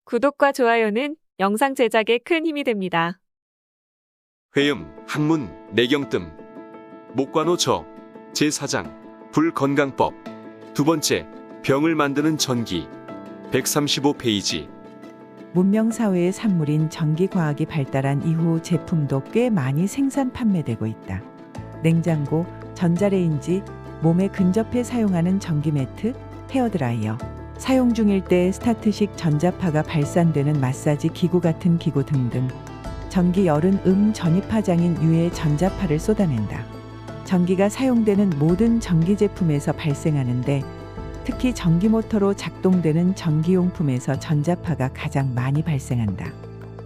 구독과 좋아요는 영상 제작에 큰 힘이 됩니다. 회음, 학문, 내경뜸, 목관호처, 제4장, 불건강법. 두 번째, 병을 만드는 전기. 135페이지. 문명사회의 산물인 전기과학이 발달한 이후 제품도 꽤 많이 생산 판매되고 있다. 냉장고, 전자레인지, 몸에 근접해 사용하는 전기매트, 헤어드라이어, 사용 중일 때 스타트식 전자파가 발산되는 마사지 기구 같은 기구 등등 전기 열은 전이파장인 유해 전자파를 쏟아낸다. 전기가 사용되는 모든 전기 제품에서 발생하는데 특히 전기모터로 작동되는 전기용품에서 전자파가 가장 많이 발생한다.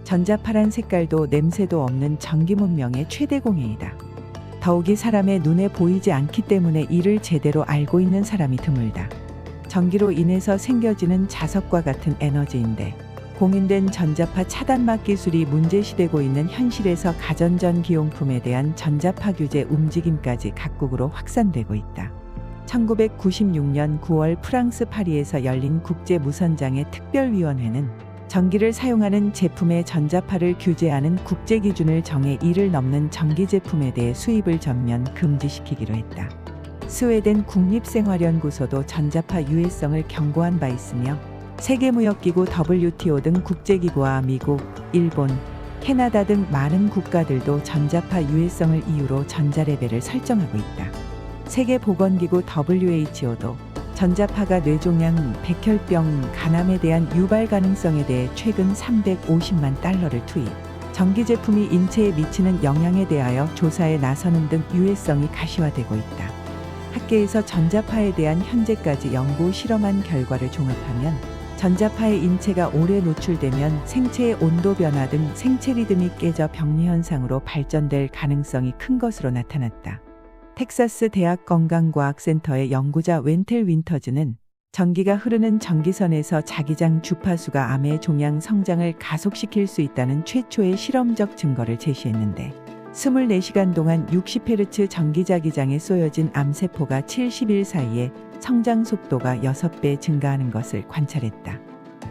전자파란 색깔도 냄새도 없는 전기 문명의 최대 공해이다. 더욱이 사람의 눈에 보이지 않기 때문에 이를 제대로 알고 있는 사람이 드물다. 전기로 인해서 생겨지는 자석과 같은 에너지인데 공인된 전자파 차단막 기술이 문제시되고 있는 현실에서 가전전기용품에 대한 전자파 규제 움직임까지 각국으로 확산되고 있다. 1996년 9월 프랑스 파리에서 열린 국제무선장의 특별위원회는 전기를 사용하는 제품의 전자파를 규제하는 국제기준을 정해 이를 넘는 전기 제품에 대해 수입을 전면 금지시키기로 했다. 스웨덴 국립생활연구소도 전자파 유해성을 경고한 바 있으며 세계무역기구 WTO 등 국제기구와 미국, 일본, 캐나다 등 많은 국가들도 전자파 유해성을 이유로 전자레벨을 설정하고 있다. 세계보건기구 WHO도 전자파가 뇌종양, 백혈병, 간암에 대한 유발 가능성에 대해 최근 350만 달러를 투입, 전기 제품이 인체에 미치는 영향에 대하여 조사에 나서는 등 유해성이 가시화되고 있다. 학계에서 전자파에 대한 현재까지 연구 실험한 결과를 종합하면 전자파에 인체가 오래 노출되면 생체의 온도 변화 등 생체 리듬이 깨져 병리 현상으로 발전될 가능성이 큰 것으로 나타났다. 텍사스 대학 건강과학센터의 연구자 웬텔 윈터즈는 전기가 흐르는 전기선에서 자기장 주파수가 암의 종양 성장을 가속시킬 수 있다는 최초의 실험적 증거를 제시했는데 24시간 동안 60Hz 전기자기장에 쏘여진 암세포가 70일 사이에 성장 속도가 6배 증가하는 것을 관찰했다.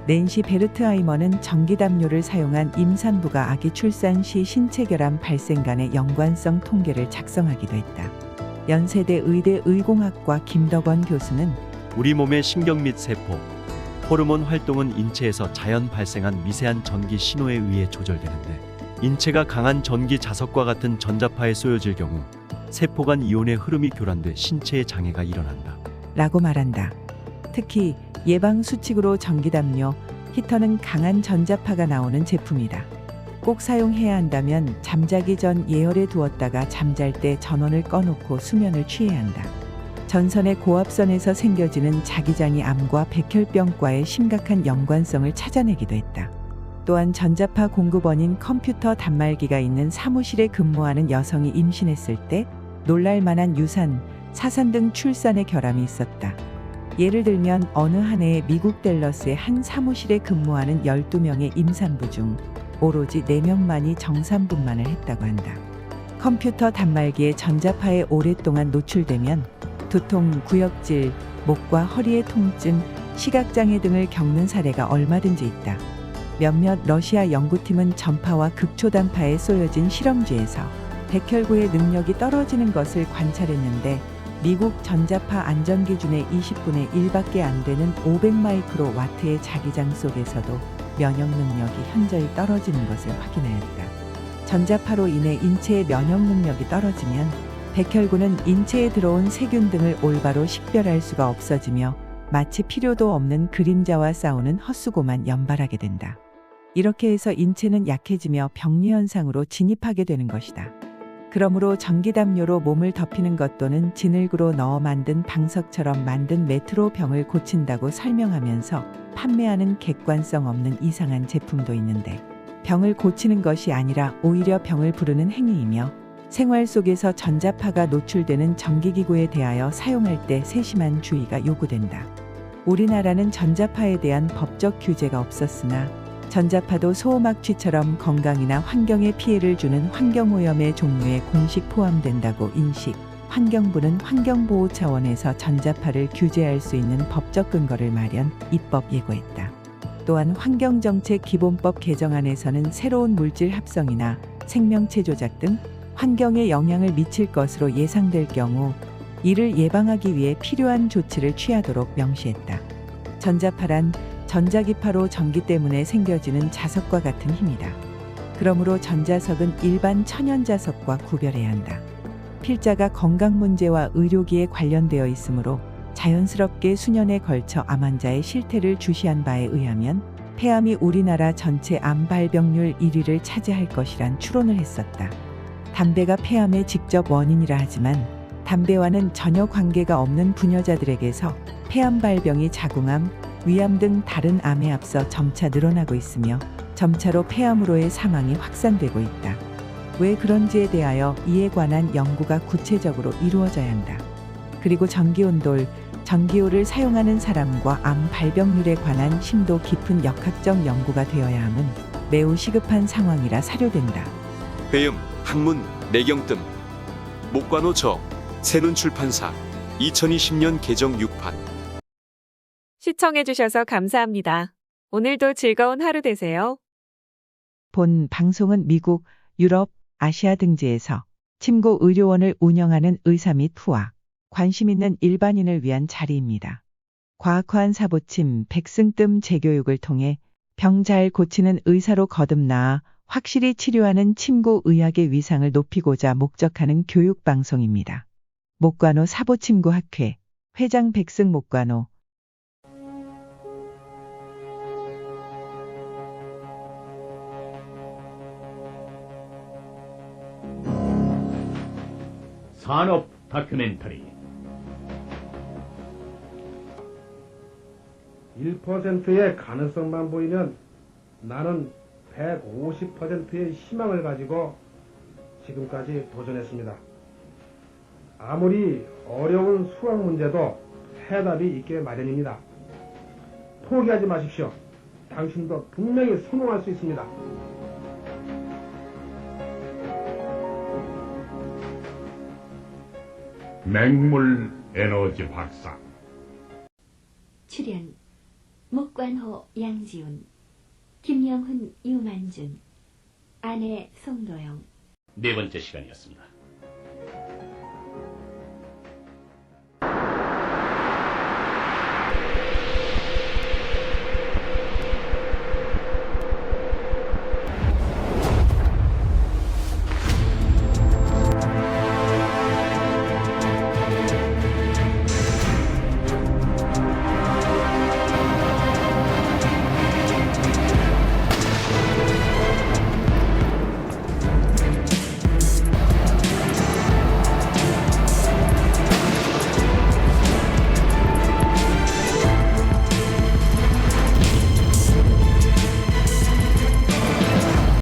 낸시 베르트하이머는 전기담요를 사용한 임산부가 아기 출산 시 신체결함 발생 간의 연관성 통계를 작성하기도 했다. 연세대 의대 의공학과 김덕원 교수는 우리 몸의 신경 및 세포, 호르몬 활동은 인체에서 자연 발생한 미세한 전기 신호에 의해 조절되는데 인체가 강한 전기 자석과 같은 전자파에 쏘여질 경우 세포 간 이온의 흐름이 교란돼 신체에 장애가 일어난다. 라고 말한다. 특히 예방 수칙으로 전기담요, 히터는 강한 전자파가 나오는 제품이다. 꼭 사용해야 한다면 잠자기 전 예열해 두었다가 잠잘 때 전원을 꺼놓고 수면을 취해야 한다. 전선의 고압선에서 생겨지는 자기장이 암과 백혈병과의 심각한 연관성을 찾아내기도 했다. 또한 전자파 공급원인 컴퓨터 단말기가 있는 사무실에 근무하는 여성이 임신했을 때 놀랄만한 유산, 사산 등 출산의 결함이 있었다. 예를 들면 어느 한 해에 미국 댈러스의 한 사무실에 근무하는 12명의 임산부 중 오로지 4명만이 정산분만을 했다고 한다. 컴퓨터 단말기에 전자파에 오랫동안 노출되면 두통, 구역질, 목과 허리의 통증, 시각장애 등을 겪는 사례가 얼마든지 있다. 몇몇 러시아 연구팀은 전파와 극초단파에 쏘여진 실험쥐에서 백혈구의 능력이 떨어지는 것을 관찰했는데 미국 전자파 안전기준의 20분의 1밖에 안 되는 500마이크로와트의 자기장 속에서도 면역 능력이 현저히 떨어지는 것을 확인하였다. 전자파로 인해 인체의 면역 능력이 떨어지면 백혈구는 인체에 들어온 세균 등을 올바로 식별할 수가 없어지며 마치 필요도 없는 그림자와 싸우는 헛수고만 연발하게 된다. 이렇게 해서 인체는 약해지며 병리 현상으로 진입하게 되는 것이다. 그러므로 전기담요로 몸을 덮이는 것 또는 진흙으로 넣어 만든 방석처럼 만든 매트로 병을 고친다고 설명하면서 판매하는 객관성 없는 이상한 제품도 있는데 병을 고치는 것이 아니라 오히려 병을 부르는 행위이며 생활 속에서 전자파가 노출되는 전기기구에 대하여 사용할 때 세심한 주의가 요구된다. 우리나라는 전자파에 대한 법적 규제가 없었으나 전자파도 소음악취처럼 건강이나 환경에 피해를 주는 환경오염의 종류에 공식 포함된다고 인식, 환경부는 환경보호 차원에서 전자파를 규제할 수 있는 법적 근거를 마련, 입법 예고했다. 또한 환경정책 기본법 개정안에서는 새로운 물질 합성이나 생명체 조작 등 환경에 영향을 미칠 것으로 예상될 경우 이를 예방하기 위해 필요한 조치를 취하도록 명시했다. 전자파란 전자기파로 전기 때문에 생겨지는 자석과 같은 힘이다. 그러므로 전자석은 일반 천연자석과 구별해야 한다. 필자가 건강 문제와 의료기에 관련되어 있으므로 자연스럽게 수년에 걸쳐 암 환자의 실태를 주시한 바에 의하면 폐암이 우리나라 전체 암 발병률 1위를 차지할 것이란 추론을 했었다. 담배가 폐암의 직접 원인이라 하지만 담배와는 전혀 관계가 없는 부녀자들에게서 폐암 발병이 자궁암, 위암 등 다른 암에 앞서 점차 늘어나고 있으며 점차로 폐암으로의 사망이 확산되고 있다. 왜 그런지에 대하여 이에 관한 연구가 구체적으로 이루어져야 한다. 그리고 전기온돌, 전기요를 사용하는 사람과 암 발병률에 관한 심도 깊은 역학적 연구가 되어야 함은 매우 시급한 상황이라 사료된다. 회음, 학문, 내경뜸. 목관호 저, 새눈출판사. 2020년 개정 6판. 시청해주셔서 감사합니다. 오늘도 즐거운 하루 되세요. 본 방송은 미국, 유럽, 아시아 등지에서 침구 의료원을 운영하는 의사 및 후아, 관심 있는 일반인을 위한 자리입니다. 과학화한 사보침, 백승뜸 재교육을 통해 병 잘 고치는 의사로 거듭나아 확실히 치료하는 침구 의학의 위상을 높이고자 목적하는 교육 방송입니다. 목관호 사보침구학회, 회장 백승 목관호. 산업 다큐멘터리 1%의 가능성만 보이면 나는 150%의 희망을 가지고 지금까지 도전했습니다. 아무리 어려운 수학 문제도 해답이 있게 마련입니다. 포기하지 마십시오. 당신도 분명히 성공할 수 있습니다. 맹물 에너지 박사. 출연 목관호 양지훈, 김영훈 유만준, 아내 송도영. 네 번째 시간이었습니다.